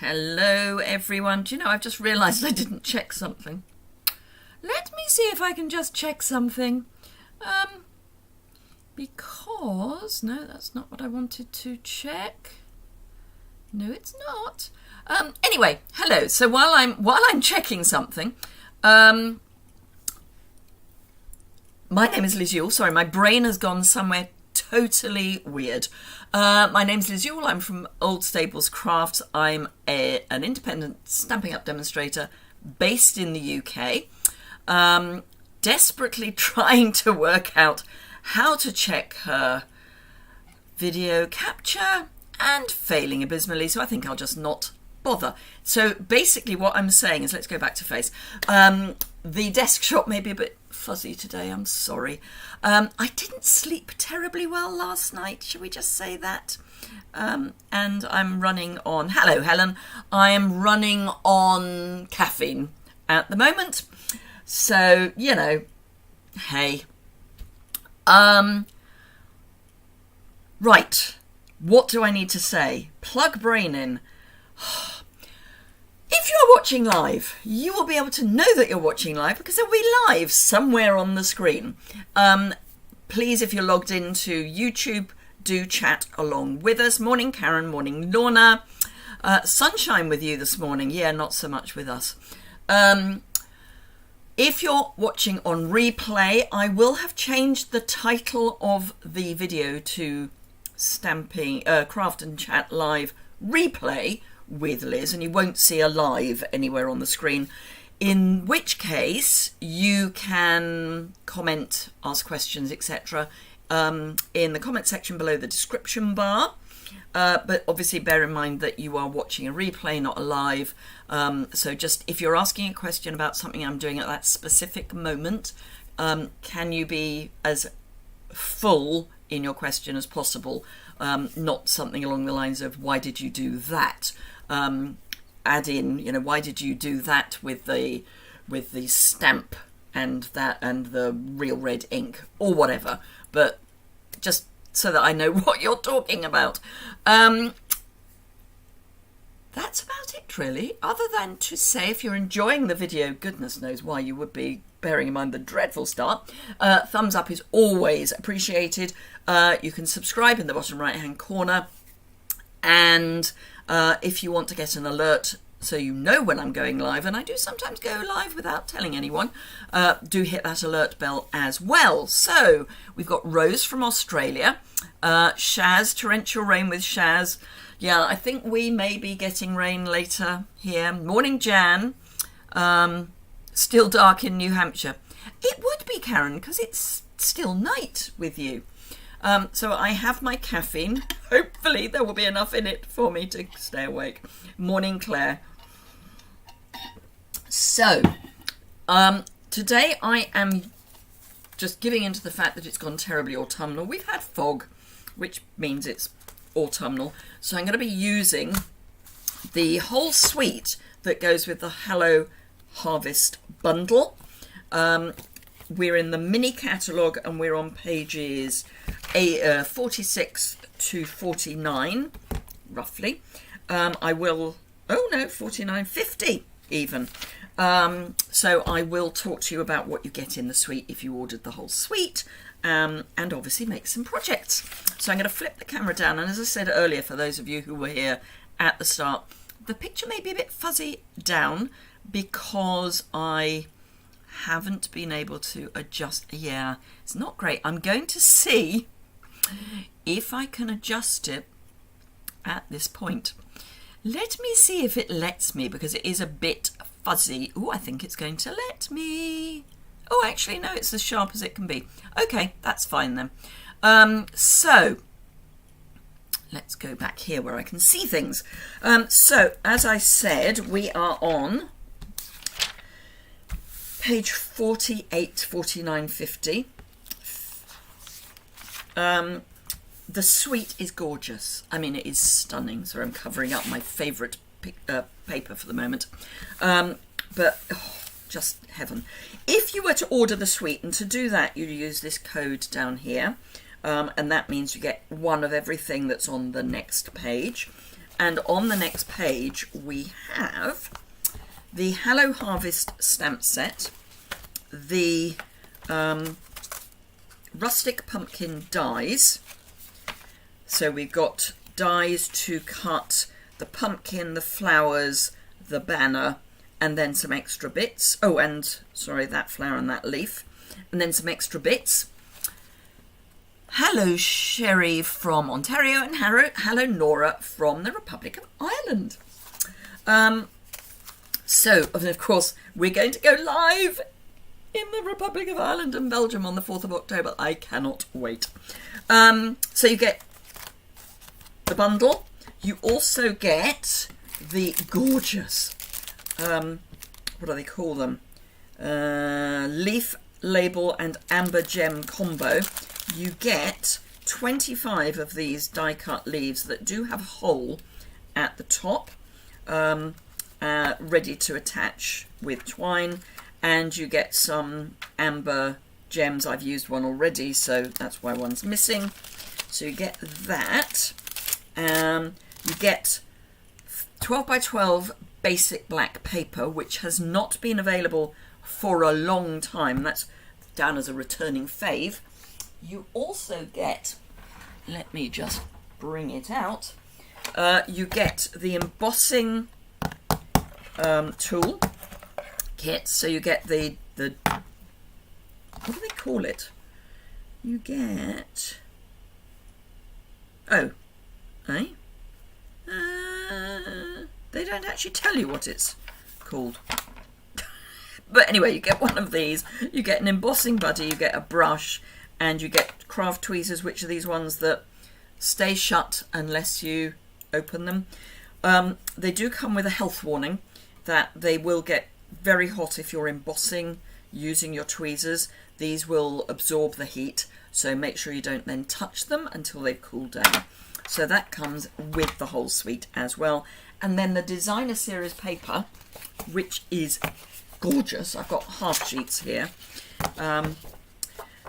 Hello everyone. Do you know, I've just realised I didn't check something. Let me see if I can just check something. Because, no, that's not what I wanted to check. No, it's not. Anyway, hello. So while I'm checking something, my name is Liz Yuille. Sorry, my brain has gone somewhere totally weird. My name's Liz Yuille. I'm from Old Staples Crafts. I'm an independent Stampin' Up! Demonstrator based in the UK. Desperately trying to work out how to check her video capture and failing abysmally, so I think I'll just not bother. So basically what I'm saying is, let's go back to face. The desk shot may be a bit fuzzy today, I'm sorry. I didn't sleep terribly well last night, shall we just say that? And I'm running on, hello Helen, I am running on caffeine at the moment. So, you know, hey. Right, what do I need to say? Plug brain in. If you're watching live, you will be able to know that you're watching live because it'll be live somewhere on the screen. Please, if you're logged into YouTube, do chat along with us. Morning, Karen. Morning, Lorna. Sunshine with you this morning. Yeah, not so much with us. If you're watching on replay, I will have changed the title of the video to Stamping Craft and Chat Live Replay with Liz, and you won't see a live anywhere on the screen, in which case you can comment, ask questions, etc. In the comment section below the description bar. But obviously bear in mind that you are watching a replay, not a live. So just if you're asking a question about something I'm doing at that specific moment, can you be as full in your question as possible? Not something along the lines of, why did you do that? Add in, you know, why did you do that with the stamp and the real red ink or whatever, but just so that I know what you're talking about. That's about it really, other than to say, if you're enjoying the video, goodness knows why you would be, bearing in mind the dreadful start, thumbs up is always appreciated. You can subscribe in the bottom right hand corner, and if you want to get an alert so you know when I'm going live, and I do sometimes go live without telling anyone, do hit that alert bell as well. So we've got Rose from Australia, Shaz, torrential rain with Shaz. Yeah, I think we may be getting rain later here. Morning, Jan. Still dark in New Hampshire. It would be, Karen, because it's still night with you. So I have my caffeine. Hopefully there will be enough in it for me to stay awake. Morning, Claire. So, today I am just giving into the fact that it's gone terribly autumnal. We've had fog, which means it's autumnal. So I'm going to be using the whole suite that goes with the Hello Harvest bundle. We're in the mini catalogue and we're on pages 46 to 49, roughly. I will, 49, 50 even. So I will talk to you about what you get in the suite if you ordered the whole suite, and obviously make some projects. So I'm going to flip the camera down, and as I said earlier, for those of you who were here at the start, the picture may be a bit fuzzy down because I haven't been able to adjust. Yeah, it's not great. I'm going to see if I can adjust it at this point. Let me see if it lets me, because it is a bit fuzzy. Oh, I think it's going to let me. Oh, actually, no, it's as sharp as it can be. Okay, that's fine then. So let's go back here where I can see things. So as I said, we are on page 48, 49, 50. The suite is gorgeous. I mean, it is stunning. So I'm covering up my favourite paper for the moment. But just heaven. If you were to order the suite, and to do that, you use this code down here. And that means you get one of everything that's on the next page. And on the next page, we have the Hallow Harvest stamp set, the Rustic pumpkin dies. So we've got dies to cut the pumpkin, the flowers, the banner, and then some extra bits. Oh, and sorry, that flower and that leaf. And then some extra bits. Hello Sherry from Ontario, and hello Nora from the Republic of Ireland. So, of course, we're going to go live in the Republic of Ireland and Belgium on the 4th of October. I cannot wait. So you get the bundle. You also get the gorgeous, what do they call them? Leaf, label and amber gem combo. You get 25 of these die cut leaves that do have a hole at the top, ready to attach with twine, and you get some amber gems. I've used one already, so that's why one's missing. So you get that. You get 12 by 12 basic black paper, which has not been available for a long time. That's down as a returning fave. You also get, let me just bring it out, you get the embossing tool kit. So you get the what do they call it? You get, oh, eh? They don't actually tell you what it's called. But anyway, you get one of these, you get an embossing buddy, you get a brush, and you get craft tweezers, which are these ones that stay shut unless you open them. They do come with a health warning that they will get very hot if you're embossing using your tweezers. These will absorb the heat, so make sure you don't then touch them until they've cooled down. So that comes with the whole suite as well. And then the designer series paper, which is gorgeous. I've got half sheets here.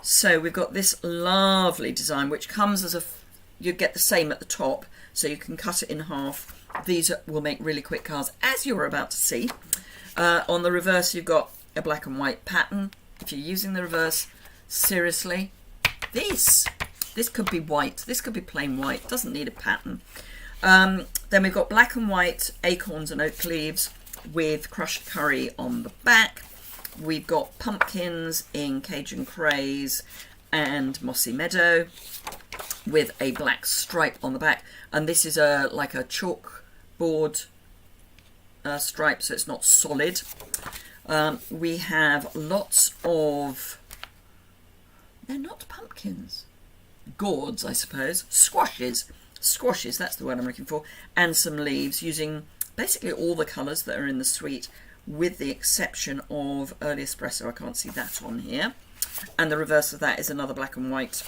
So we've got this lovely design, which comes as you get the same at the top, so you can cut it in half. These will make really quick cards, as you're about to see. On the reverse, you've got a black and white pattern. If you're using the reverse, seriously, this could be white. This could be plain white. Doesn't need a pattern. Then we've got black and white acorns and oak leaves with crushed curry on the back. We've got pumpkins in Cajun Craze and Mossy Meadow with a black stripe on the back. And this is like a chalkboard stripe, so it's not solid. We have lots of, they're not pumpkins, gourds, I suppose, squashes, that's the word I'm looking for, and some leaves using basically all the colours that are in the suite, with the exception of Early Espresso. I can't see that on here. And the reverse of that is another black and white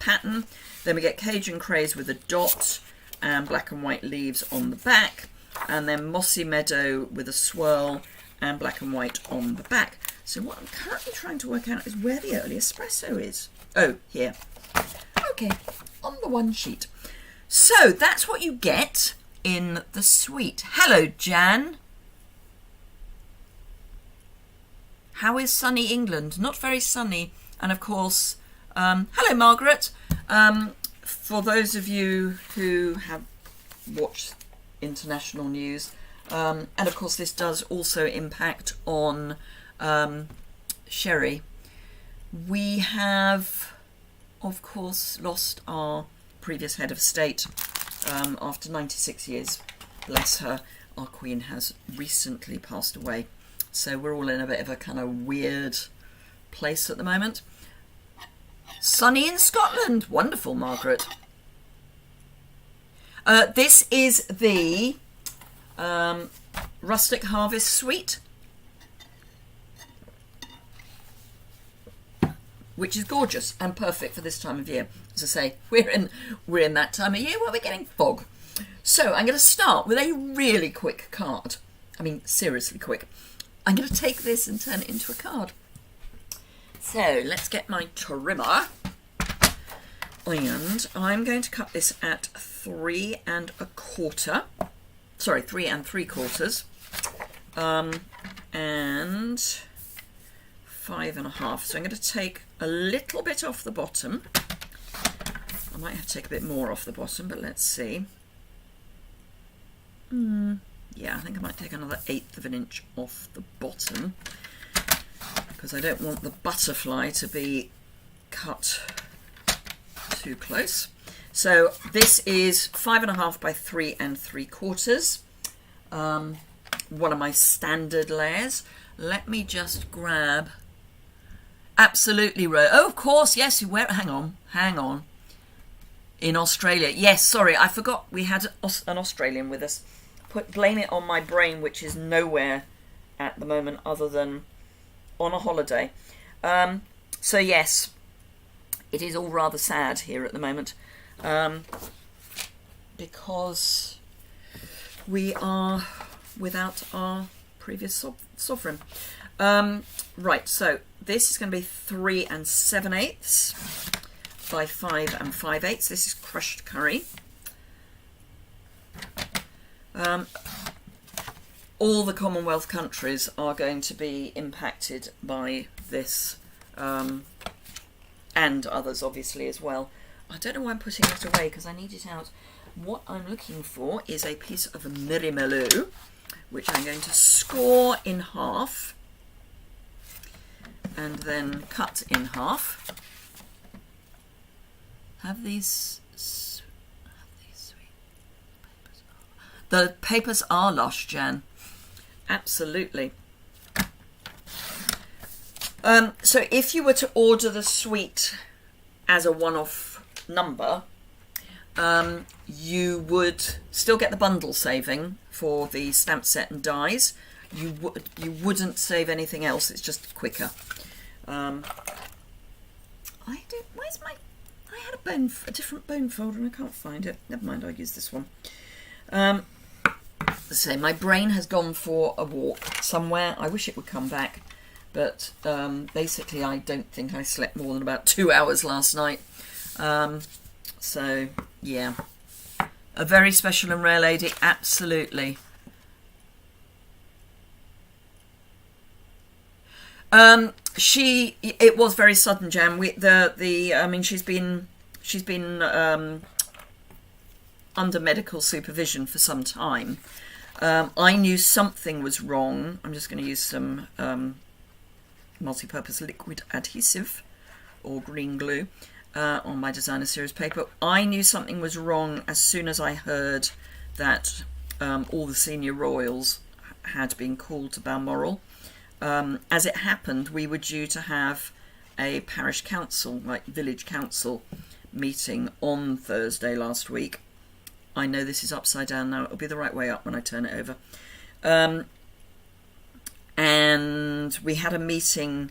pattern. Then we get Cajun Craze with a dot and black and white leaves on the back. And then Mossy Meadow with a swirl and black and white on the back. So what I'm currently trying to work out is where the Early Espresso is. Oh, here. Okay, on the one sheet. So that's what you get in the suite. Hello, Jan. How is sunny England? Not very sunny. And of course, hello, Margaret. For those of you who have watched international news, and of course this does also impact on Sherry. We have, of course, lost our previous head of state after 96 years. Bless her. Our Queen has recently passed away. So we're all in a bit of a kind of weird place at the moment. Sunny in Scotland. Wonderful, Margaret. This is the Rustic Harvest Suite, which is gorgeous and perfect for this time of year. As I say, we're in that time of year where we're getting fog. So I'm going to start with a really quick card. I mean, seriously quick. I'm going to take this and turn it into a card. So let's get my trimmer. And I'm going to cut this at 3 1/4. sorry, 3 3/4, and 5 1/2. So I'm going to take a little bit off the bottom. I might have to take a bit more off the bottom, but let's see. Yeah, I think I might take another 1/8 of an inch off the bottom, because I don't want the butterfly to be cut too close. So this is 5 1/2 by 3 3/4. One of my standard layers. Let me just grab. Absolutely, oh, of course, yes. Hang on. In Australia, yes. Sorry, I forgot we had an Australian with us. Blame it on my brain, which is nowhere at the moment other than on a holiday. So yes, it is all rather sad here at the moment, because we are without our previous sovereign. Right, so this is going to be 3 7/8 by 5 5/8. This is crushed curry. All the Commonwealth countries are going to be impacted by this, and others obviously as well. I don't know why I'm putting it away, because I need it out. What I'm looking for is a piece of mirrimelo, which I'm going to score in half and then cut in half. Have these sweet papers? The papers are lush, Jan. Absolutely. So if you were to order the suite as a one-off number, you would still get the bundle saving for the stamp set and dies. You wouldn't save anything else. It's just quicker. I had a different bone folder and I can't find it. Never mind, I'll use this one. So my brain has gone for a walk somewhere. I wish it would come back, but basically I don't think I slept more than about 2 hours last night. So yeah, a very special and rare lady, absolutely. It was very sudden, Jan. I mean, she's been under medical supervision for some time. I knew something was wrong. I'm just going to use some multi-purpose liquid adhesive or green glue on my designer series paper. I knew something was wrong as soon as I heard that all the senior royals had been called to Balmoral. As it happened, we were due to have a parish council, like village council meeting on Thursday last week. I know this is upside down now. It'll be the right way up when I turn it over. And we had a meeting,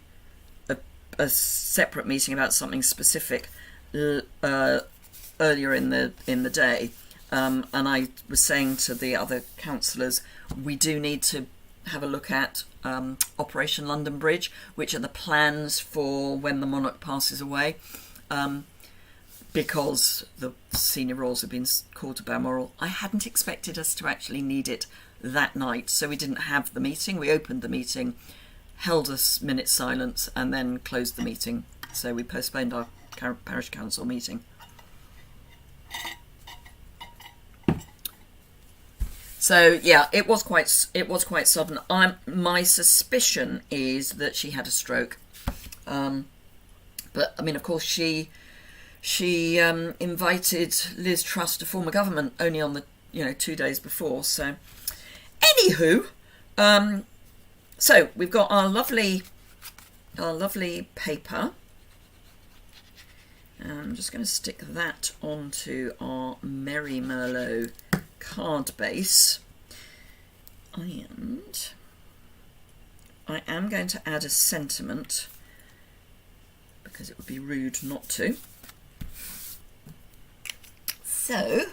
a separate meeting about something specific earlier in the day. And I was saying to the other councillors, we do need to have a look at Operation London Bridge, which are the plans for when the monarch passes away, because the senior royals have been called to Balmoral. I hadn't expected us to actually need it that night, so we didn't have the meeting. We opened the meeting, held a minute's silence, and then closed the meeting. So we postponed our parish council meeting. So yeah, it was quite sudden. My suspicion is that she had a stroke, but I mean, of course, she invited Liz Truss to form a government only on the 2 days before. So, anywho, so we've got our lovely paper. I'm just going to stick that onto our Merry Merlot card base, and I am going to add a sentiment because it would be rude not to. So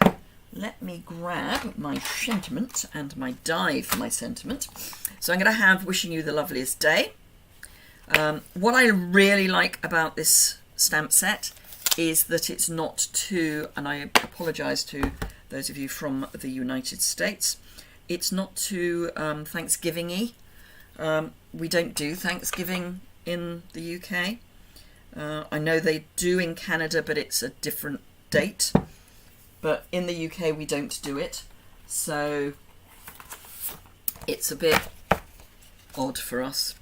let me grab my sentiment and my die for my sentiment. So I'm going to have wishing you the loveliest day. What I really like about this stamp set is that it's not too, and I apologise to those of you from the United States, it's not too Thanksgiving-y. We don't do Thanksgiving in the UK. I know they do in Canada, but it's a different date. But in the UK, we don't do it. So it's a bit odd for us.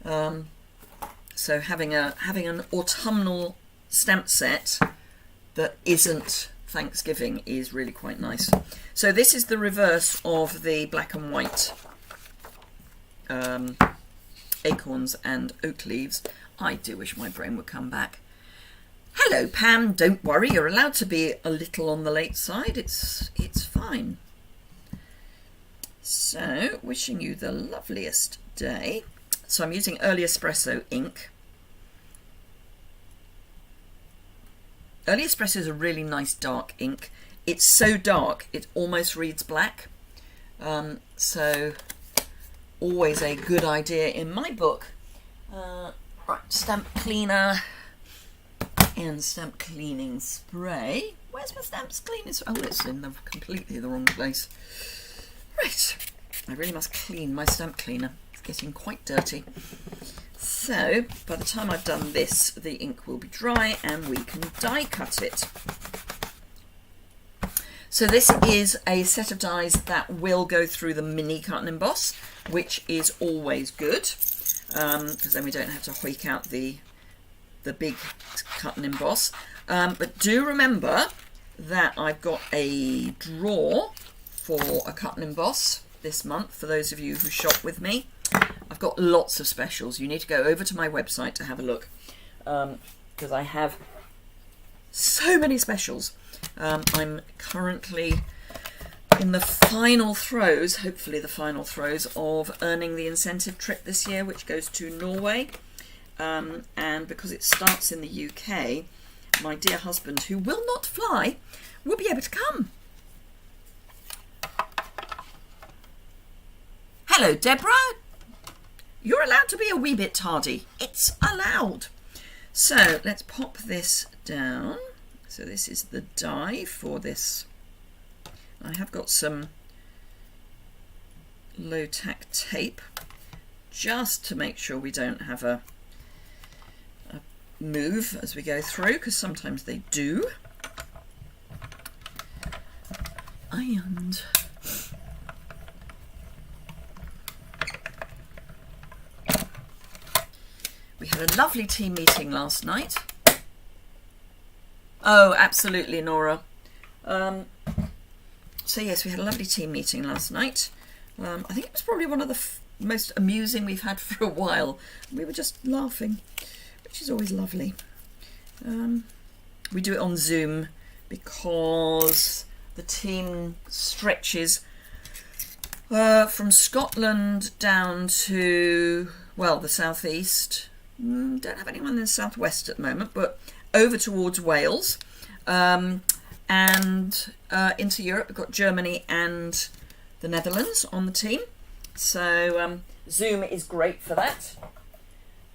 So having an autumnal stamp set that isn't Thanksgiving is really quite nice. So this is the reverse of the black and white acorns and oak leaves. I do wish my brain would come back. Hello Pam, don't worry, you're allowed to be a little on the late side. It's fine. So, wishing you the loveliest day. So I'm using Early Espresso ink. Early Espresso is a really nice dark ink. It's so dark it almost reads black. So always a good idea in my book. Right, stamp cleaner and stamp cleaning spray. Where's my stamp cleaning spray? Oh, it's in completely the wrong place. Right, I really must clean my stamp cleaner. It's getting quite dirty. So, by the time I've done this, the ink will be dry and we can die cut it. So this is a set of dies that will go through the mini cut and emboss, which is always good, because then we don't have to hoik out the big cut and emboss. But do remember that I've got a drawer for a cut and emboss this month for those of you who shop with me. I've got lots of specials. You need to go over to my website to have a look, because I have so many specials. I'm currently in the final throes, hopefully the final throes, of earning the incentive trip this year, which goes to Norway. And because it starts in the UK, my dear husband, who will not fly, will be able to come. Hello, Deborah. You're allowed to be a wee bit tardy. It's allowed. So let's pop this down. So this is the die for this. I have got some low tack tape just to make sure we don't have a move as we go through, because sometimes they do. And we had a lovely team meeting last night. Oh, absolutely, Nora. So yes, we had a lovely team meeting last night. I think it was probably one of the most amusing we've had for a while. We were just laughing, which is always lovely. We do it on Zoom because the team stretches from Scotland down to, well, the southeast. Don't have anyone in the southwest at the moment, but over towards Wales, and into Europe. We've got Germany and the Netherlands on the team. So Zoom is great for that.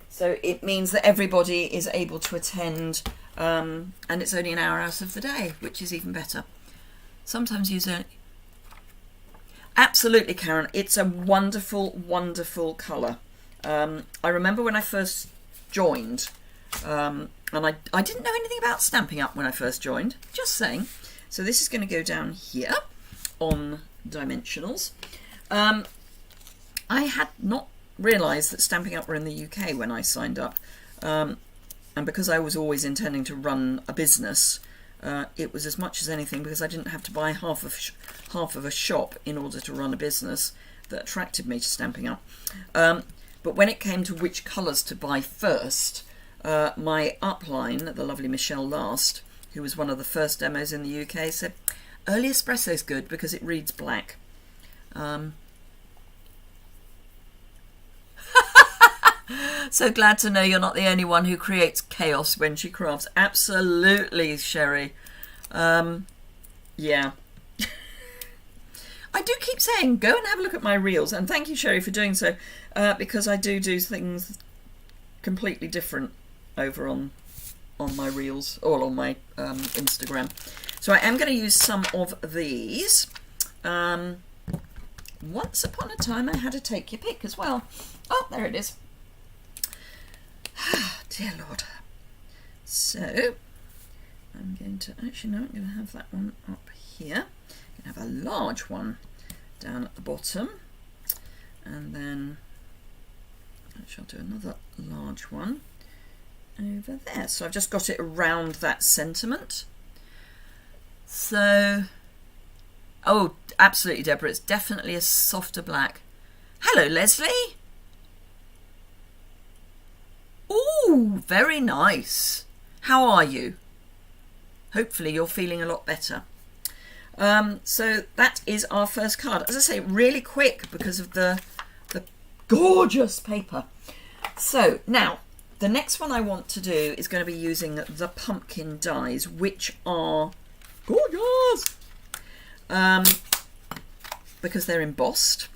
So it means that everybody is able to attend, and it's only an hour out of the day, which is even better. Sometimes use a... Absolutely, Karen. It's a wonderful, wonderful colour. I remember when I first joined, and I didn't know anything about Stampin' Up when I first joined, just saying. So this is going to go down here on Dimensionals. I had not realised that Stampin' Up were in the UK when I signed up, and because I was always intending to run a business, it was as much as anything because I didn't have to buy half of a shop in order to run a business that attracted me to Stampin' Up. But when it came to which colours to buy first, my upline, the lovely Michelle Last, who was one of the first demos in the UK, said, Early Espresso's good because it reads black. So glad to know you're not the only one who creates chaos when she crafts. Absolutely, Sherry. Yeah. I do keep saying, go and have a look at my reels, and thank you, Sherry, for doing so, because I do things completely different over on my reels, or on my Instagram. So I am going to use some of these. Once Upon a Time I Had a Take Your Pick as well. Oh, there it is. Dear Lord. So, I'm going to, actually no, I'm going to have that one up here. I'm going to have a large one down at the bottom. And then, actually I'll do another large one over there. So I've just got it around that sentiment. So, oh, absolutely, Deborah, it's definitely a softer black. Hello, Leslie. Ooh, very nice. How are you? Hopefully you're feeling a lot better. So that is our first card. As I say, really quick because of the gorgeous paper. So now, the next one I want to do is going to be using the pumpkin dies, which are gorgeous because they're embossed.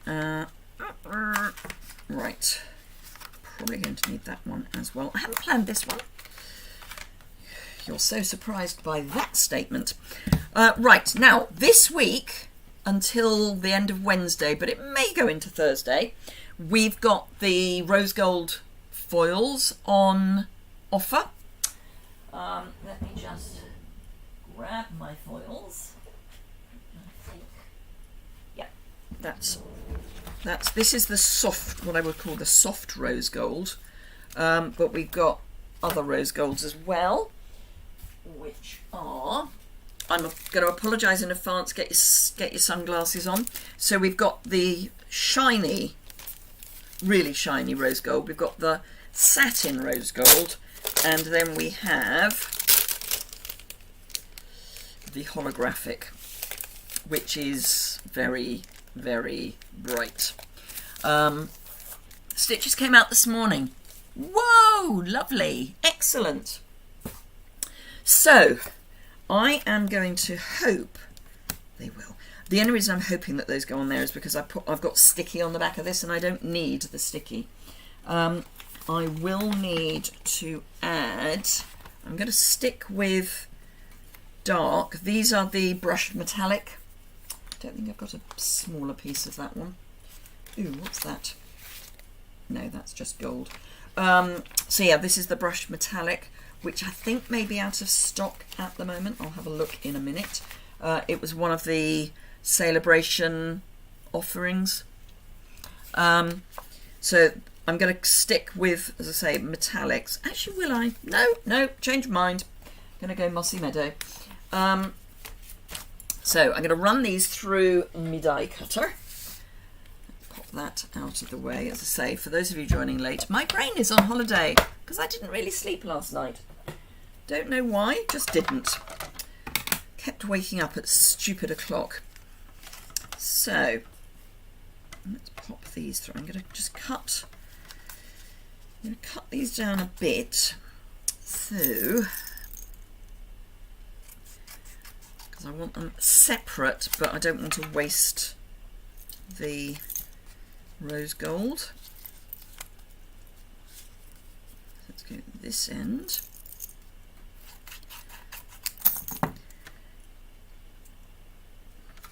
Right, probably going to need that one as well. I haven't planned this one. You're so surprised by that statement. Right, now this week until the end of Wednesday, but it may go into Thursday, we've got the rose gold foils on offer. Let me just grab my foils. I think, yeah, this is the soft, what I would call the soft rose gold, but we've got other rose golds as well, which are, I'm going to apologise in advance, get your sunglasses on. So we've got the shiny, really shiny rose gold, we've got the satin rose gold, and then we have the holographic, which is very, very bright. Stitches came out this morning. Whoa, lovely, excellent. So I am going to hope they will. The only reason I'm hoping that those go on there is because I've got sticky on the back of this and I don't need the sticky. I will need to add, I'm going to stick with dark. These are the brushed metallic. I don't think I've got a smaller piece of that one. Ooh, what's that? No, that's just gold. So yeah, this is the brushed metallic, which I think may be out of stock at the moment. I'll have a look in a minute. It was one of the Celebration offerings. So I'm going to stick with, as I say, metallics. Actually, will I? No, change of mind. I'm going to go Mossy Meadow. So I'm going to run these through my die cutter. Pop that out of the way. As I say, for those of you joining late, my brain is on holiday because I didn't really sleep last night. Don't know why, just didn't. Kept waking up at stupid o'clock. So let's pop these through. I'm going to just cut these down a bit. So, because I want them separate, but I don't want to waste the rose gold. Let's go this end.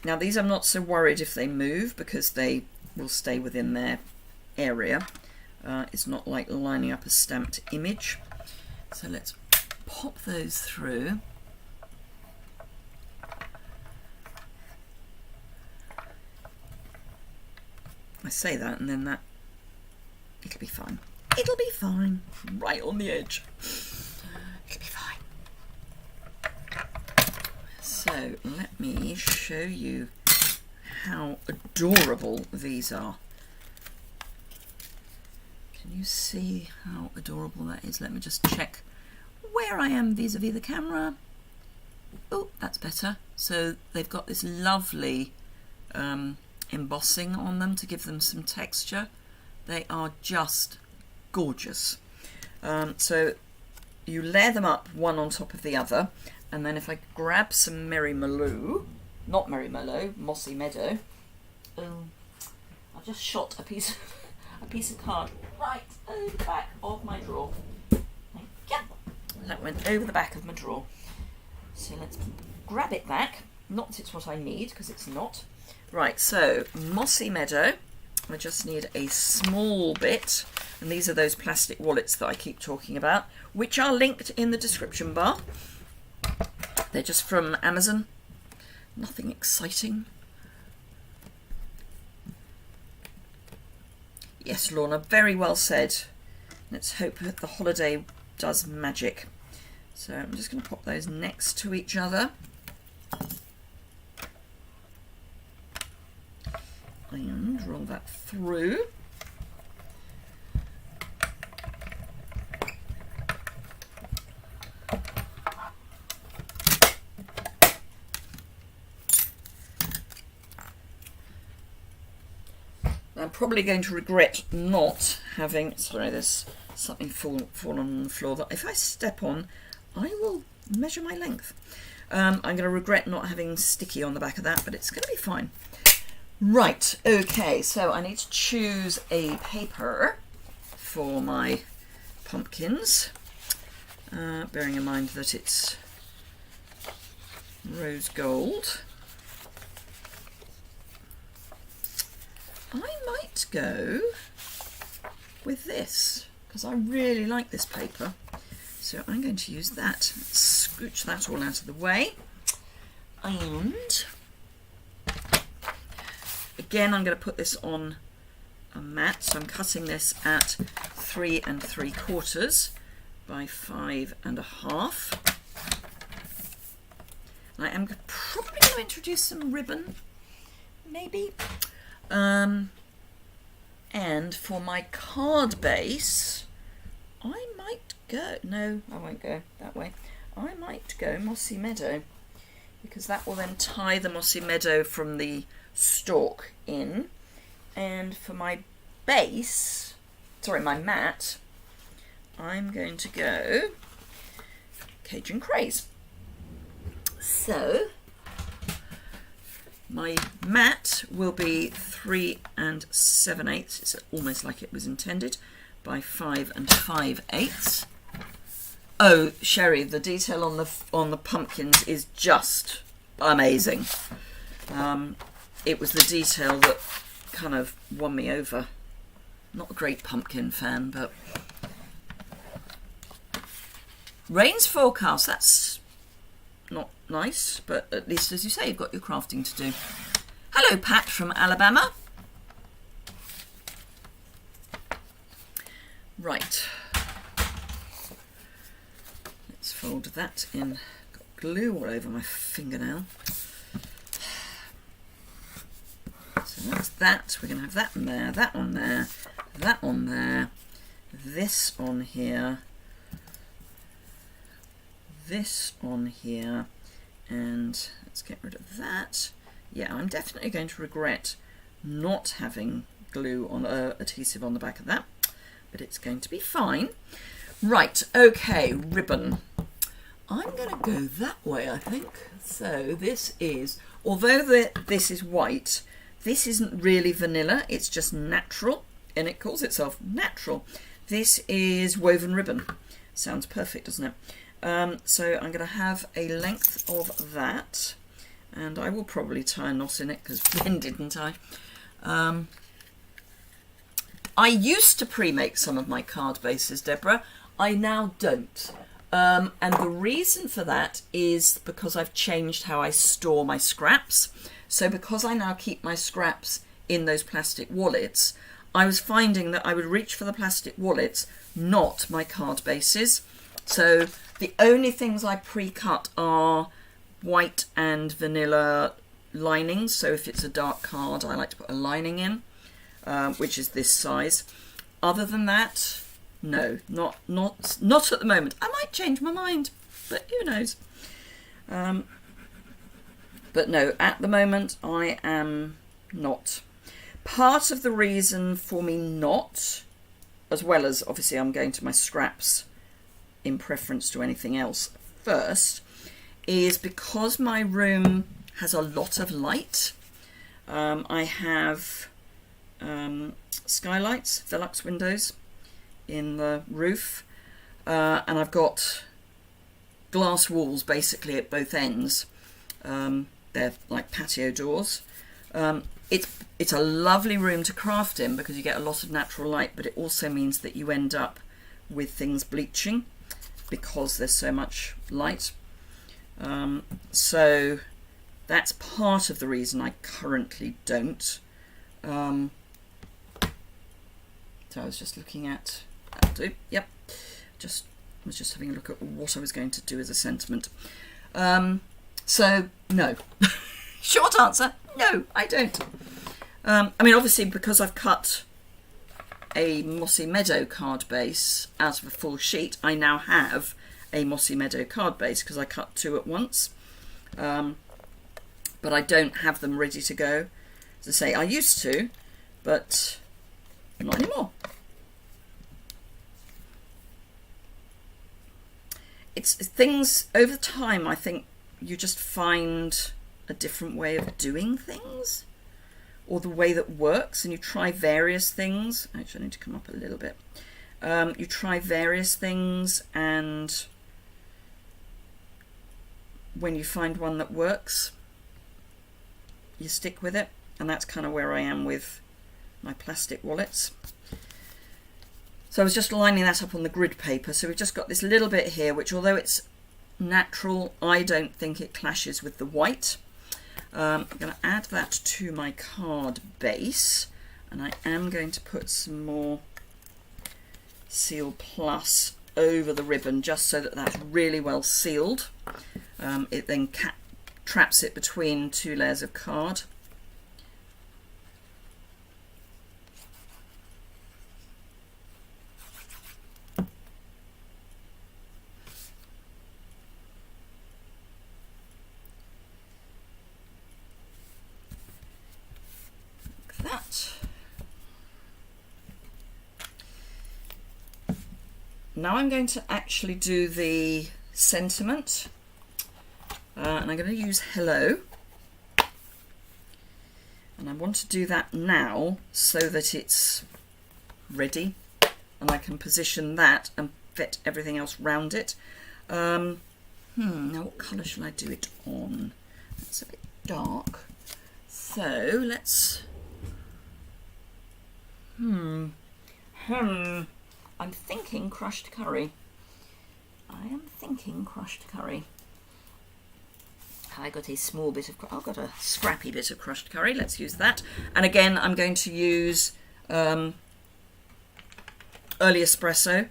Now these I'm not so worried if they move because they will stay within their area. It's not like lining up a stamped image. So let's pop those through. I say that and then it'll be fine. It'll be fine. Right on the edge. It'll be fine. So let me show you how adorable these are. Can you see how adorable that is? Let me just check where I am vis-a-vis the camera. Oh, that's better. So they've got this lovely embossing on them to give them some texture. They are just gorgeous. So you layer them up one on top of the other, and then if I grab some Merry Malou, not Merry Malou, Mossy Meadow. I've just shot a piece of card right over the back of my drawer. Yeah, that went over the back of my drawer. So let's grab it back. Not that it's what I need, because it's not. Right, so Mossy Meadow. I just need a small bit, and these are those plastic wallets that I keep talking about, which are linked in the description bar. They're just from Amazon. Nothing exciting. Yes, Lorna, very well said. Let's hope that the holiday does magic. So I'm just going to pop those next to each other. And roll that through. I'm probably going to regret not having, sorry, there's something fallen on the floor that if I step on, I will measure my length. I'm going to regret not having sticky on the back of that, but it's going to be fine. Right, okay, so I need to choose a paper for my pumpkins, bearing in mind that it's rose gold. I might go with this, because I really like this paper. So I'm going to use that, scooch that all out of the way, and again I'm going to put this on a mat, so I'm cutting this at 3 3/4 by 5 1/2. I am probably going to introduce some ribbon, maybe. And for my card base, I might go, no, I won't go that way. I might go Mossy Meadow, because that will then tie the Mossy Meadow from the stalk in. And for my base, sorry, my mat, I'm going to go Cajun Craze. So my mat will be 3 7/8. It's almost like it was intended, by 5 5/8. Oh, Sherry, the detail on the pumpkins is just amazing. It was the detail that kind of won me over. Not a great pumpkin fan, but rain's forecast. That's not nice, but at least, as you say, you've got your crafting to do. Hello, Pat from Alabama. Right, let's fold that in. Got glue all over my fingernail. So that's that. We're going to have that on there, that on there, that on there, this on here, this on here, and let's get rid of that. Yeah, I'm definitely going to regret not having glue on adhesive on the back of that, but it's going to be fine. Right, okay, ribbon. I'm going to go that way, I think. So this is, although this is white, this isn't really vanilla, it's just natural, and it calls itself natural. This is woven ribbon. Sounds perfect, doesn't it? So I'm going to have a length of that, and I will probably tie a knot in it, because when didn't I? I used to pre-make some of my card bases, Deborah. I now don't. And the reason for that is because I've changed how I store my scraps. So because I now keep my scraps in those plastic wallets, I was finding that I would reach for the plastic wallets, not my card bases. So the only things I pre-cut are white and vanilla linings. So if it's a dark card, I like to put a lining in, which is this size. Other than that, no, not at the moment. I might change my mind, but who knows? But no, at the moment I am not. Part of the reason for me not, as well as obviously I'm going to my scraps in preference to anything else first, is because my room has a lot of light. I have skylights, Velux windows in the roof, and I've got glass walls basically at both ends. They're like patio doors, It's a lovely room to craft in because you get a lot of natural light, but it also means that you end up with things bleaching because there's so much light. So that's part of the reason I currently don't. So I was just looking at, that'll do, yep. Was just having a look at what I was going to do as a sentiment. So no. Short answer, no, I don't. I mean, obviously, because I've cut a Mossy Meadow card base out of a full sheet, I now have a Mossy Meadow card base because I cut 2 at once. But I don't have them ready to go. As I say, I used to, but not anymore. It's things over time. I think you just find a different way of doing things, or the way that works, and you try various things. Actually, I need to come up a little bit. You try various things, and when you find one that works, you stick with it. And that's kind of where I am with my plastic wallets. So I was just lining that up on the grid paper. So we've just got this little bit here, which although it's natural, I don't think it clashes with the white. I'm going to add that to my card base, and I am going to put some more Seal Plus over the ribbon just so that that's really well sealed. It then traps it between 2 layers of card. Now I'm going to actually do the sentiment, and I'm going to use hello, and I want to do that now so that it's ready and I can position that and fit everything else round it. Now what colour shall I do it on? That's a bit dark, so let's I'm thinking crushed curry. I am thinking crushed curry. I got a small bit of, I've got a scrappy bit of crushed curry. Let's use that. And again, I'm going to use early espresso.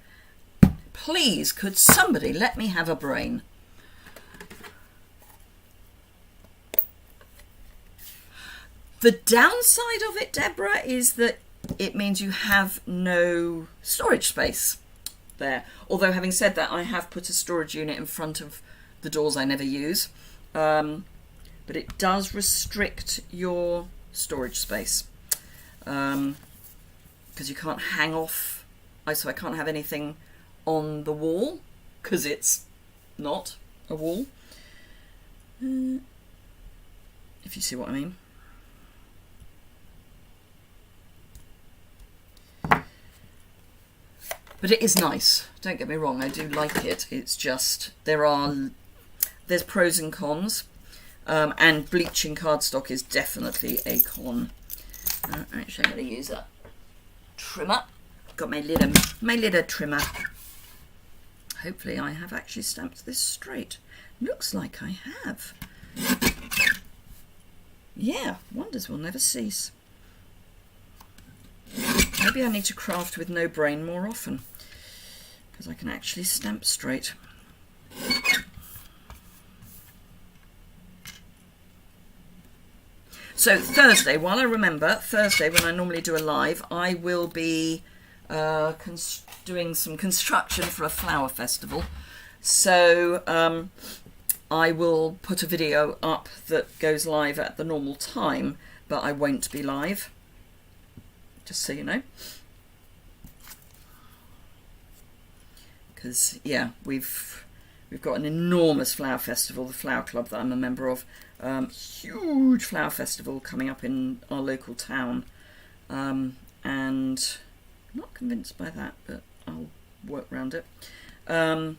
Please, could somebody let me have a brain? The downside of it, Deborah, is that it means you have no storage space there. Although having said that, I have put a storage unit in front of the doors I never use. But it does restrict your storage space. Because you can't hang off. So I can't have anything on the wall because it's not a wall. If you see what I mean. But it is nice, don't get me wrong, I do like it. It's just, there's pros and cons, and bleaching cardstock is definitely a con. Actually, I'm going to use a trimmer. Got my little trimmer. Hopefully I have actually stamped this straight. Looks like I have. Yeah, wonders will never cease. Maybe I need to craft with no brain more often, because I can actually stamp straight. So Thursday, while I remember, Thursday when I normally do a live, I will be doing some construction for a flower festival. So I will put a video up that goes live at the normal time, but I won't be live. Just so you know, because yeah, we've got an enormous flower festival, the Flower Club that I'm a member of, huge flower festival coming up in our local town, and I'm not convinced by that, but I'll work around it. And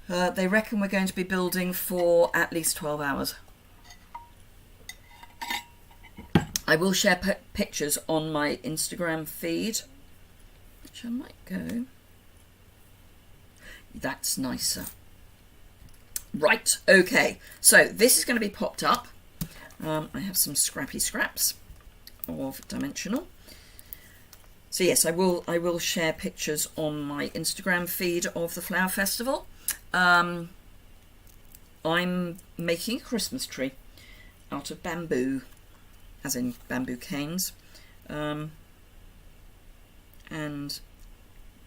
they reckon we're going to be building for at least 12 hours. I will share pictures on my Instagram feed, which I might go. That's nicer. Right, okay, so this is going to be popped up. I have some scrappy scraps of dimensional. So yes, I will share pictures on my Instagram feed of the Flower Festival. I'm making a Christmas tree out of bamboo, as in bamboo canes, and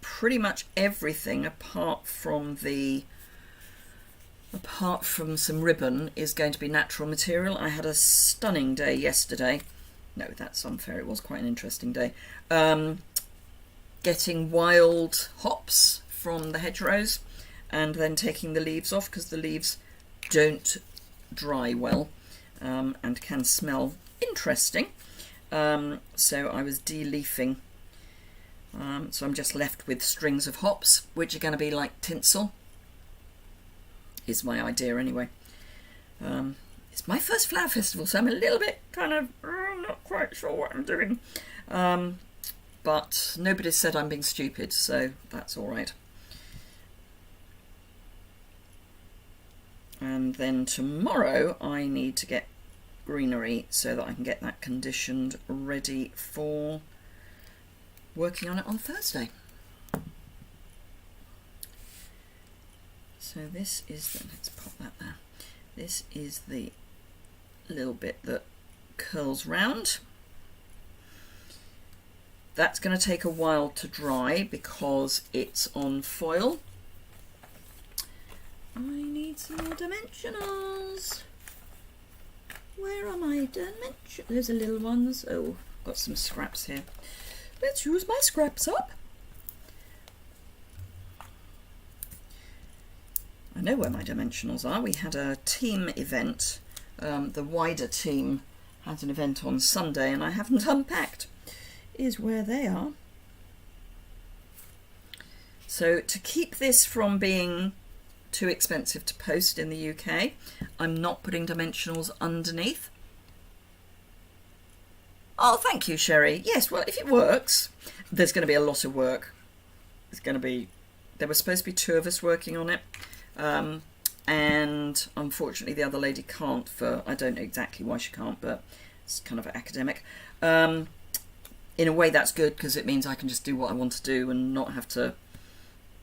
pretty much everything apart from some ribbon is going to be natural material. I had a stunning day yesterday. No, that's unfair. It was quite an interesting day. Getting wild hops from the hedgerows and then taking the leaves off, because the leaves don't dry well and can smell interesting. So I was de-leafing. So I'm just left with strings of hops, which are going to be like tinsel, is my idea anyway. It's my first flower festival, so I'm a little bit kind of not quite sure what I'm doing. But nobody said I'm being stupid, so that's all right. And then tomorrow I need to get greenery so that I can get that conditioned ready for working on it on Thursday. So this is the, let's pop that there. This is the little bit that curls round. That's going to take a while to dry because it's on foil. I need some more dimensionals. Where are my dimensionals? Those are little ones. Oh, got some scraps here. Let's use my scraps up. I know where my dimensionals are. We had a team event. The wider team had an event on Sunday and I haven't unpacked. Is where they are. So to keep this from being too expensive to post in the UK, I'm not putting dimensionals underneath. Oh, thank you, Sherry. Yes, well, if it works, there's going to be a lot of work. It's going to be, there were supposed to be 2 of us working on it. And unfortunately the other lady can't for, I don't know exactly why she can't, but it's kind of academic. In a way that's good because it means I can just do what I want to do and not have to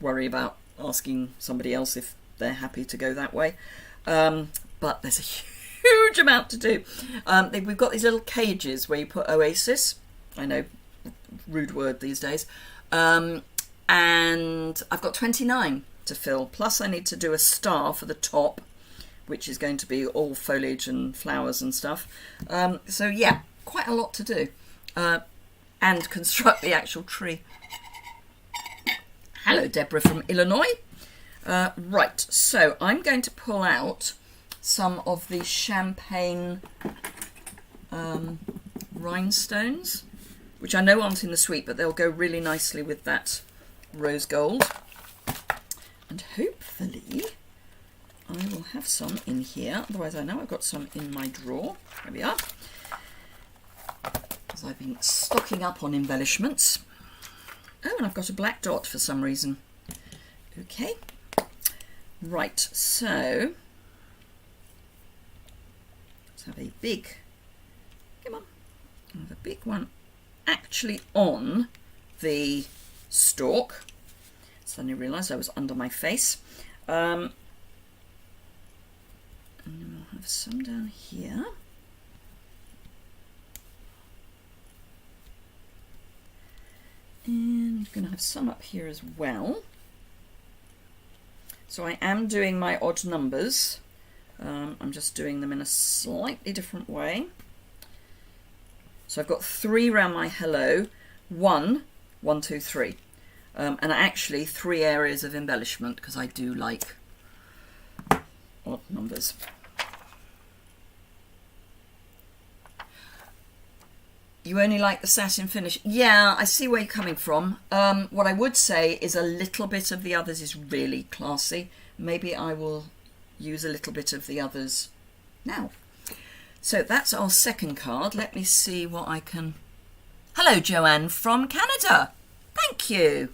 worry about asking somebody else if they're happy to go that way. But there's a huge amount to do. We've got these little cages where you put Oasis. I know, rude word these days. And I've got 29 to fill. Plus I need to do a star for the top, which is going to be all foliage and flowers and stuff. So yeah, quite a lot to do. And construct the actual tree. Hello, Deborah from Illinois. Right, so I'm going to pull out some of the champagne rhinestones, which I know aren't in the suite, but they'll go really nicely with that rose gold. And hopefully I will have some in here. Otherwise I know I've got some in my drawer. There we are. Because I've been stocking up on embellishments. Oh, and I've got a black dot for some reason. Okay. Right, so let's have a big, come on, I have a big one actually on the stalk. Suddenly realised I was under my face. And then we'll have some down here. And I'm going to have some up here as well. So I am doing my odd numbers. I'm just doing them in a slightly different way. So I've got 3 around my hello, 1, 1, 2, 3. And actually 3 areas of embellishment because I do like odd numbers. You only like the satin finish? Yeah, I see where you're coming from. What I would say is a little bit of the others is really classy. Maybe I will use a little bit of the others now. So that's our second card. Let me see what I can... Hello, Joanne from Canada. Thank you.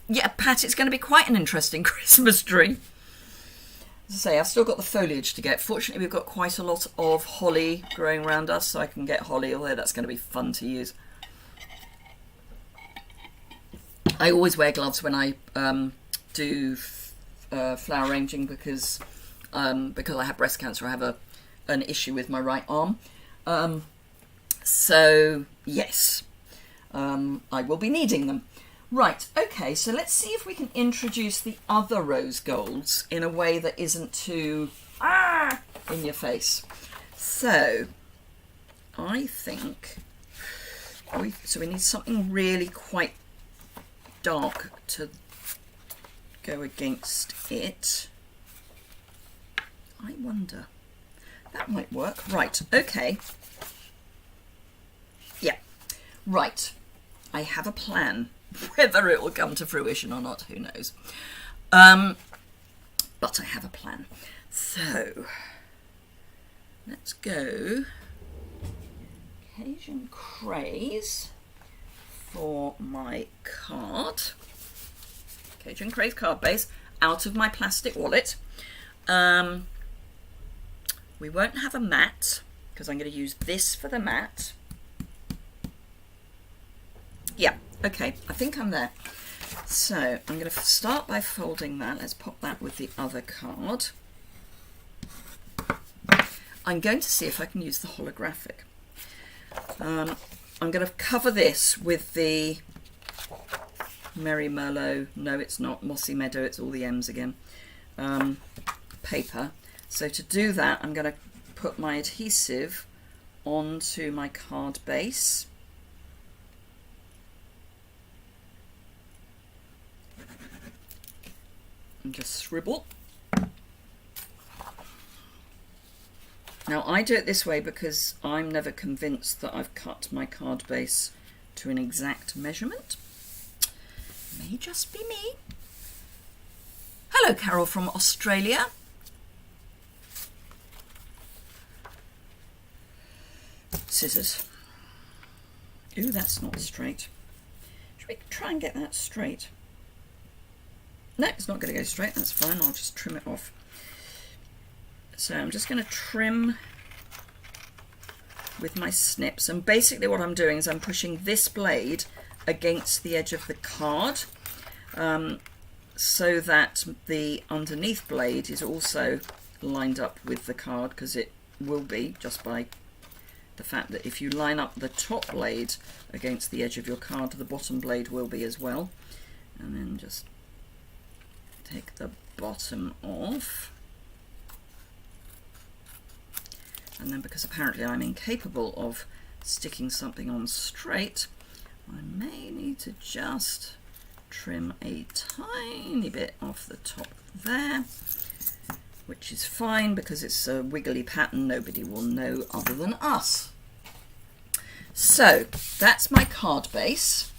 Yeah, Pat, it's going to be quite an interesting Christmas tree. As I say, I've still got the foliage to get. Fortunately, we've got quite a lot of holly growing around us, so I can get holly, although that's going to be fun to use. I always wear gloves when I do flower arranging because I have breast cancer. I have an issue with my right arm. So, yes, I will be needing them. Right, okay, so let's see if we can introduce the other rose golds in a way that isn't too in your face. So, I think, so we need something really quite dark to go against it. I wonder, that might work. Right, okay. Yeah, right, I have a plan. Whether it will come to fruition or not, who knows. But I have a plan. So, let's go Cajun Craze for my card. Cajun Craze card base out of my plastic wallet. We won't have a mat because I'm going to use this for the mat. Yeah. Okay, I think I'm there. So I'm going to start by folding that. Let's pop that with the other card. I'm going to see if I can use the holographic. I'm going to cover this with the Merry Merlot. No, it's not Mossy Meadow. It's all the M's again. Paper. So to do that, I'm going to put my adhesive onto my card base. And just scribble. Now I do it this way because I'm never convinced that I've cut my card base to an exact measurement. May just be me. Hello, Carol from Australia. Scissors. Ooh, that's not straight. Should we try and get that straight? No, it's not going to go straight. That's fine. I'll just trim it off. So I'm just going to trim with my snips. And basically what I'm doing is I'm pushing this blade against the edge of the card so that the underneath blade is also lined up with the card, because it will be just by the fact that if you line up the top blade against the edge of your card, the bottom blade will be as well. And then just take the bottom off, and then because apparently I'm incapable of sticking something on straight, I may need to just trim a tiny bit off the top there, which is fine because it's a wiggly pattern. Nobody will know other than us. So that's my card base.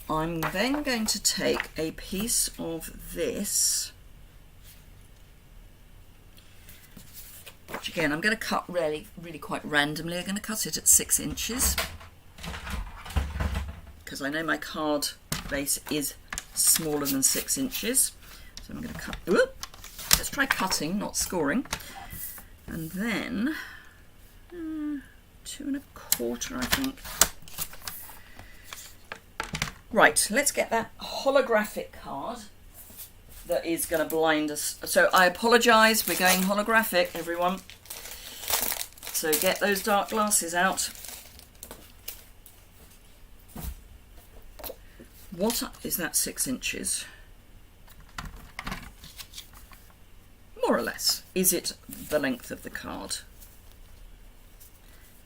I'm then going to take a piece of this, which again I'm going to cut really quite randomly. I'm going to cut it at 6 inches because I know my card base is smaller than 6 inches. So I'm going to cut. Whoop, let's try cutting, not scoring. And then 2 1/4, I think. Right, let's get that holographic card that is going to blind us. So I apologise, we're going holographic, everyone. So get those dark glasses out. What is that, 6 inches? More or less. Is it the length of the card?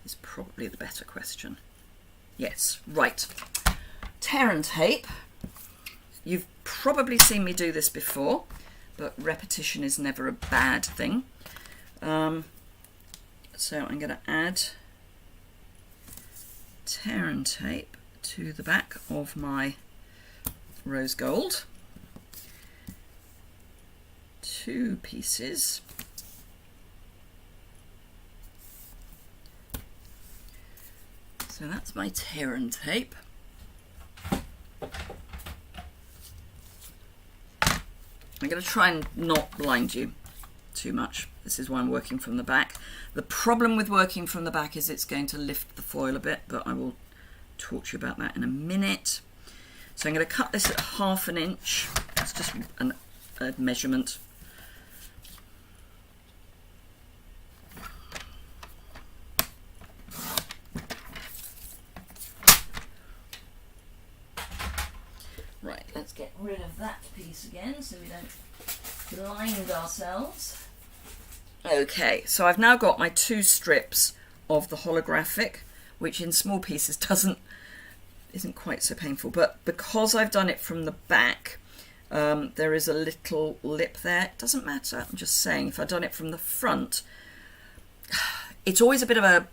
Is probably the better question. Yes, right. Tear and tape. You've probably seen me do this before, but repetition is never a bad thing. So I'm going to add tear and tape to the back of my rose gold. 2 pieces. So that's my tear and tape. I'm going to try and not blind you too much. This is why I'm working from the back. The problem with working from the back is it's going to lift the foil a bit, but I will talk to you about that in a minute. So I'm going to cut this at 1/2 inch. It's just a measurement. Right, let's get rid of that piece again so we don't blind ourselves. Okay, so I've now got my 2 strips of the holographic, which in small pieces isn't quite so painful, but because I've done it from the back, there is a little lip there. It doesn't matter, I'm just saying, if I'd done it from the front, it's always a bit of a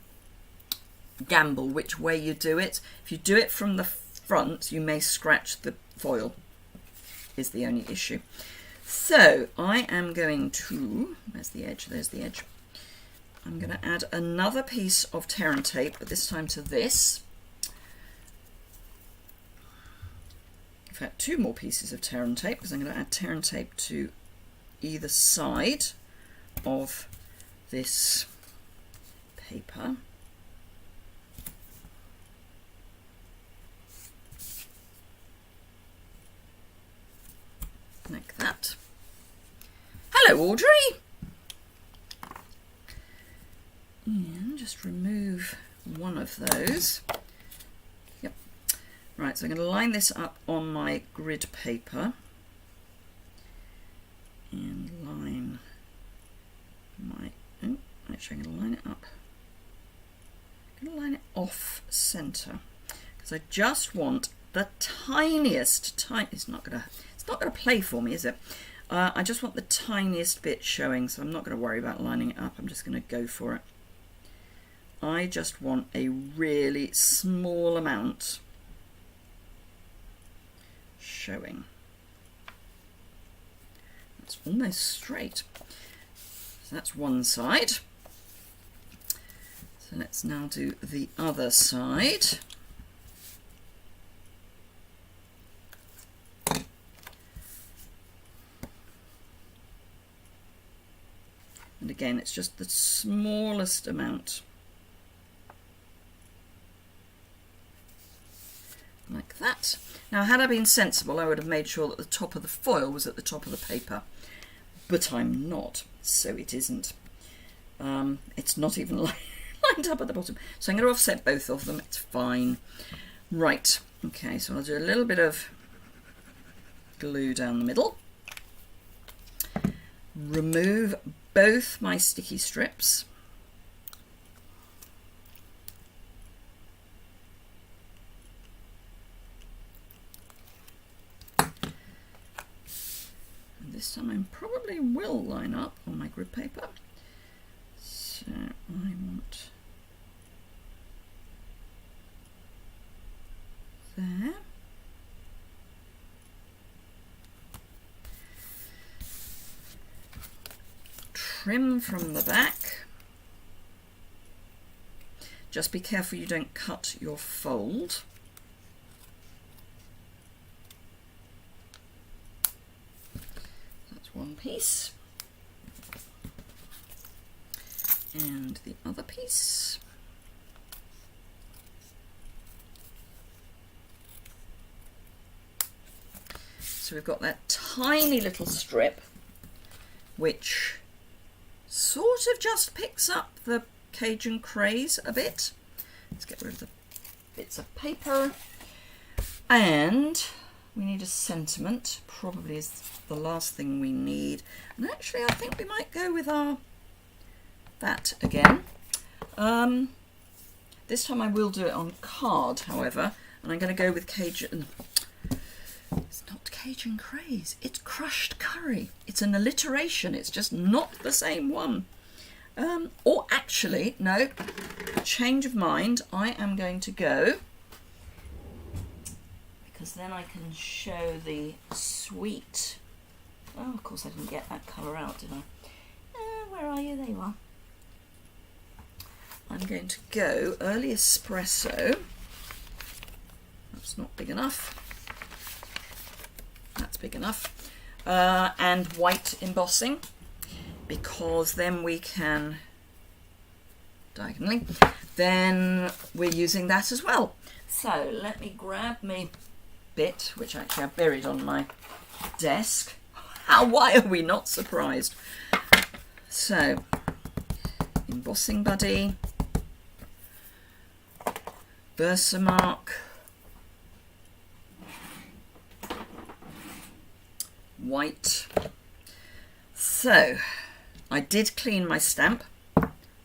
gamble which way you do it. If you do it from the front, you may scratch the foil, is the only issue. So I am going to, where's the edge? There's the edge. I'm going to add another piece of tear and tape, but this time to this. In fact, 2 more pieces of tear and tape, because I'm going to add tear and tape to either side of this paper. Like that. Hello, Audrey! And just remove one of those. Yep. Right, so I'm going to line this up on my grid paper. And line my... Oh, actually I'm going to line it up. I'm going to line it off centre. Because I just want the tiniest... It's not going to play for me, is it? I just want the tiniest bit showing, so I'm not going to worry about lining it up. I'm just going to go for it. I just want a really small amount showing. That's almost straight. So that's one side. So let's now do the other side. And again, it's just the smallest amount. Like that. Now, had I been sensible, I would have made sure that the top of the foil was at the top of the paper. But I'm not, so it isn't. It's not even lined up at the bottom. So I'm going to offset both of them. It's fine. Right. Okay, so I'll do a little bit of glue down the middle. Remove both my sticky strips. And this time I probably will line up on my grid paper. So I want there. Trim from the back. Just be careful you don't cut your fold. That's one piece. And the other piece. So we've got that tiny little strip which sort of just picks up the Cajun craze a bit. Let's get rid of the bits of paper. And we need a sentiment, probably is the last thing we need. And actually I think we might go with that again. This time I will do it on card, however, and I'm going to go with Cajun. It's not Cajun craze, it's crushed curry. It's an alliteration, it's just not the same one. Or actually, no, change of mind, I am going to go, because then I can show the sweet. Oh, of course I didn't get that colour out, did I? Where are you? There you are. I'm going to go early espresso. That's not big enough. That's big enough. And white embossing, because then we can, diagonally, then we're using that as well. So let me grab me bit, which actually I've buried on my desk. Why are we not surprised? So, embossing buddy, Versamark, white. So, I did clean my stamp,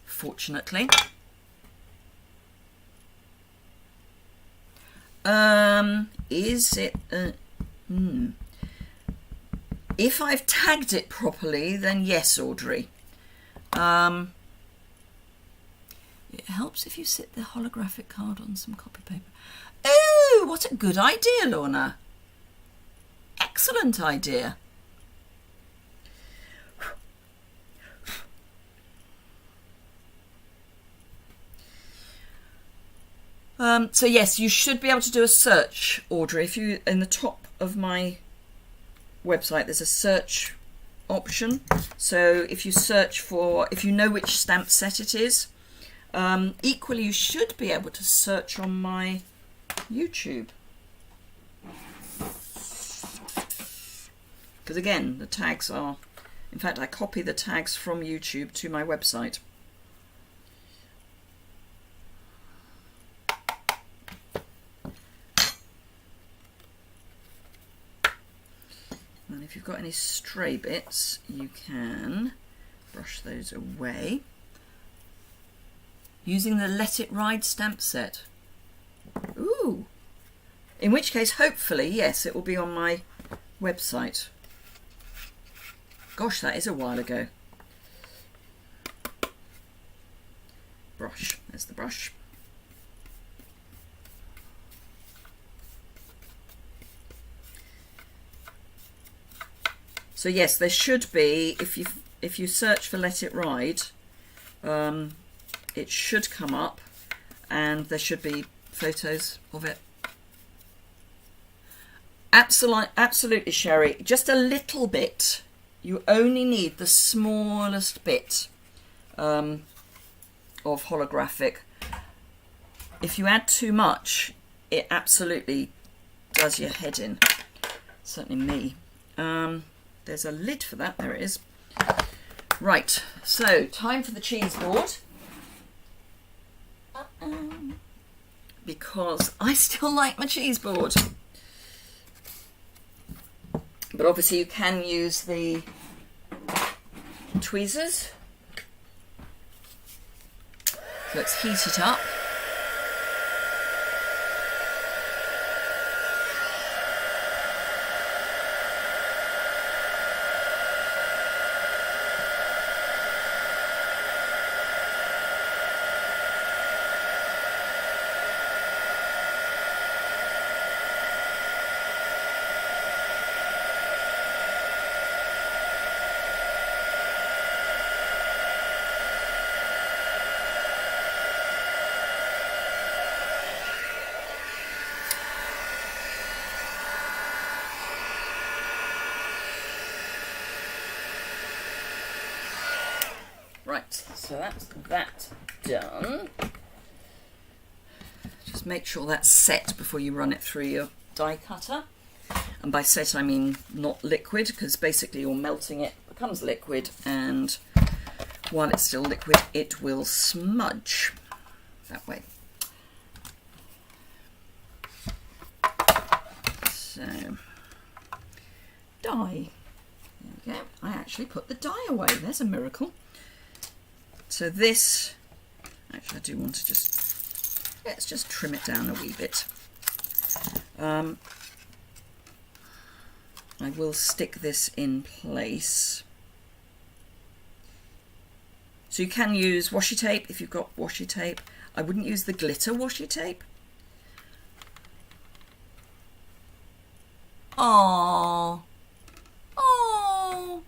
fortunately. Is it if I've tagged it properly, then yes, Audrey. It helps if you sit the holographic card on some copy paper. Oh, what a good idea, Lorna. Excellent idea. So yes, you should be able to do a search, Audrey. If you, in the top of my website, there's a search option. So if you search for, if you know which stamp set it is, equally you should be able to search on my YouTube. Because again, the tags are, in fact, I copy the tags from YouTube to my website. And if you've got any stray bits, you can brush those away using the Let It Ride stamp set. Ooh! In which case, hopefully, yes, it will be on my website. Gosh, that is a while ago. Brush. There's the brush. So yes, there should be, if you search for Let It Ride, it should come up, and there should be photos of it. Absolutely, Sherry. Just a little bit. You only need the smallest bit of holographic. If you add too much, it absolutely does your head in. Certainly me. There's a lid for that. There it is. Right, so time for the cheese board. Because I still like my cheese board. But obviously you can use the tweezers. So let's heat it up. Right, so that's that done. Just make sure that's set before you run it through your die cutter. And by set I mean not liquid, because basically you're melting it, it becomes liquid, and while it's still liquid it will smudge that way. So, dye. There we go. I actually put the dye away. There's a miracle. So this, actually I do want to let's just trim it down a wee bit. I will stick this in place. So you can use washi tape if you've got washi tape. I wouldn't use the glitter washi tape. Oh, oh,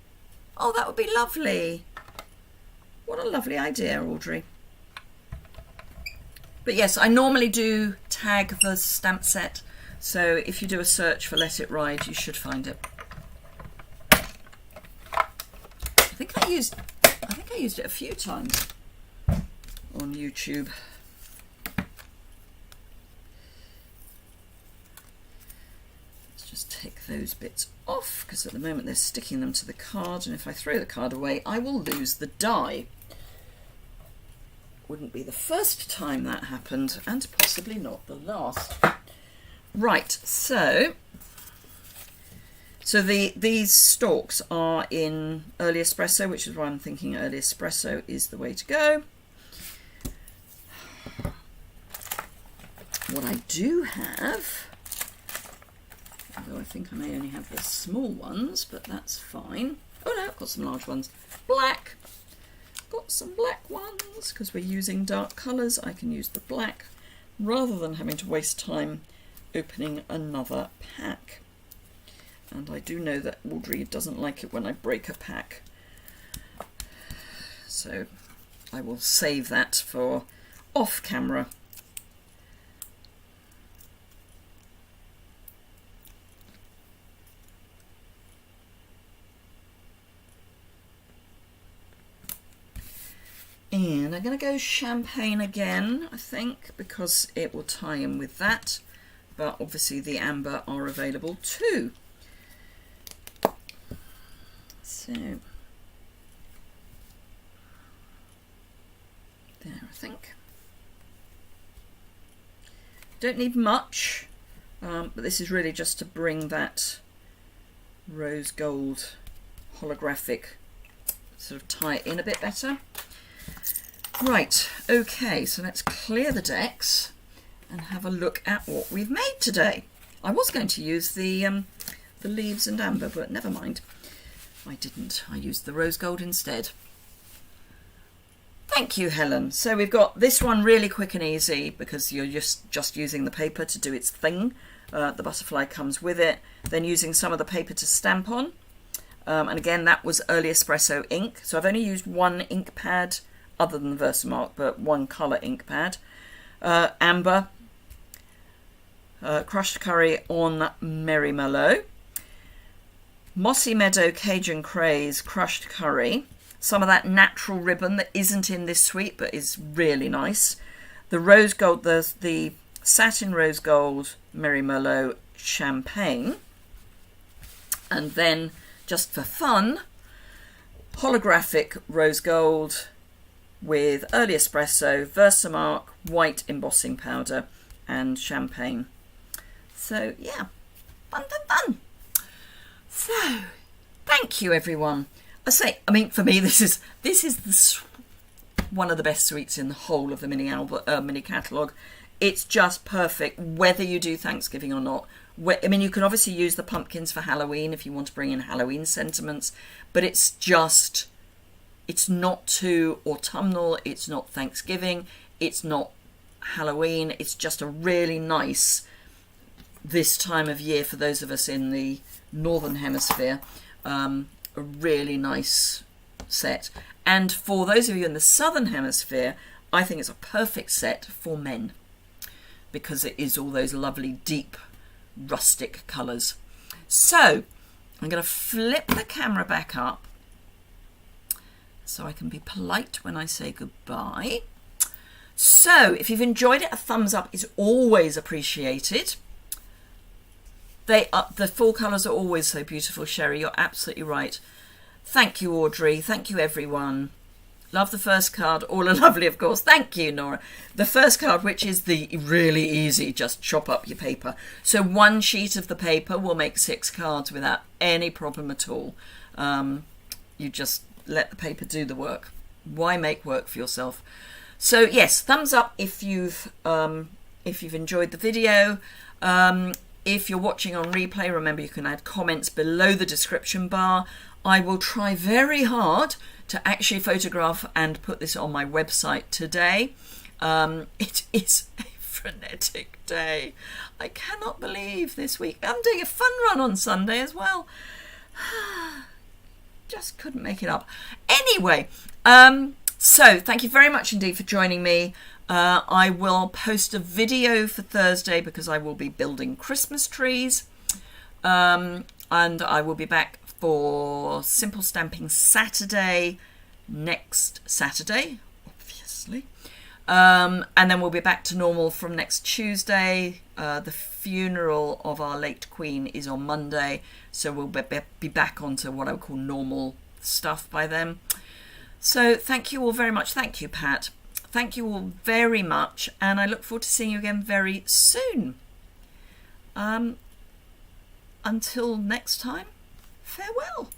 oh, that would be lovely. What a lovely idea, Audrey. But yes, I normally do tag the stamp set, so if you do a search for Let It Ride, you should find it. I think I used it a few times on YouTube. Let's just take those bits off, because at the moment they're sticking them to the card, and if I throw the card away, I will lose the die. Wouldn't be the first time that happened, and possibly not the last. Right, so these stalks are in early espresso, which is why I'm thinking early espresso is the way to go. What I do have, although I think I may only have the small ones, but that's fine. Oh no, I've got some large ones. Black. Got some black ones, because we're using dark colours. I can use the black rather than having to waste time opening another pack. And I do know that Audrey doesn't like it when I break a pack, so I will save that for off camera. And I'm going to go champagne again, I think, because it will tie in with that. But obviously the amber are available too. So, there, I think. Don't need much, but this is really just to bring that rose gold holographic, sort of tie it in a bit better. Right, okay, so let's clear the decks and have a look at what we've made today. I was going to use the leaves and amber, but never mind. I didn't. I used the rose gold instead. Thank you, Helen. So we've got this one really quick and easy because you're just using the paper to do its thing. The butterfly comes with it. Then using some of the paper to stamp on. And again, that was early espresso ink. So I've only used one ink pad other than the Versamark, but one colour ink pad. Amber, crushed curry on Merry Merlot. Mossy Meadow Cajun Craze crushed curry. Some of that natural ribbon that isn't in this suite but is really nice. The rose gold, the satin rose gold Merry Merlot champagne. And then, just for fun, holographic rose gold with early espresso, Versamark, white embossing powder and champagne. So yeah, fun, fun, fun. So, thank you everyone. I mean, for me, this is one of the best suites in the whole of the mini album, mini catalogue. It's just perfect, whether you do Thanksgiving or not. I mean, you can obviously use the pumpkins for Halloween if you want to bring in Halloween sentiments, but it's not too autumnal, it's not Thanksgiving, it's not Halloween. It's just a really nice, this time of year for those of us in the Northern Hemisphere, a really nice set. And for those of you in the Southern Hemisphere, I think it's a perfect set for men because it is all those lovely deep rustic colours. So I'm going to flip the camera back up so I can be polite when I say goodbye. So if you've enjoyed it, a thumbs up is always appreciated. The full colours are always so beautiful, Sherry. You're absolutely right. Thank you, Audrey. Thank you, everyone. Love the first card. All are lovely, of course. Thank you, Nora. The first card, which is the really easy, just chop up your paper. So one sheet of the paper will make 6 cards without any problem at all. You just let the paper do the work. Why make work for yourself? So yes, thumbs up if you've enjoyed the video. If you're watching on replay, remember you can add comments below the description bar. I will try very hard to actually photograph and put this on my website today. It is a frenetic day. I cannot believe this week. I'm doing a fun run on Sunday as well. Just couldn't make it up. Anyway, so thank you very much indeed for joining me. I will post a video for Thursday because I will be building Christmas trees. And I will be back for Simple Stamping Saturday, next Saturday, obviously. And then we'll be back to normal from next Tuesday. The funeral of our late Queen is on Monday, so we'll be back onto what I would call normal stuff by then. So thank you all very much. Thank you, Pat. Thank you all very much, and I look forward to seeing you again very soon. Until next time, farewell.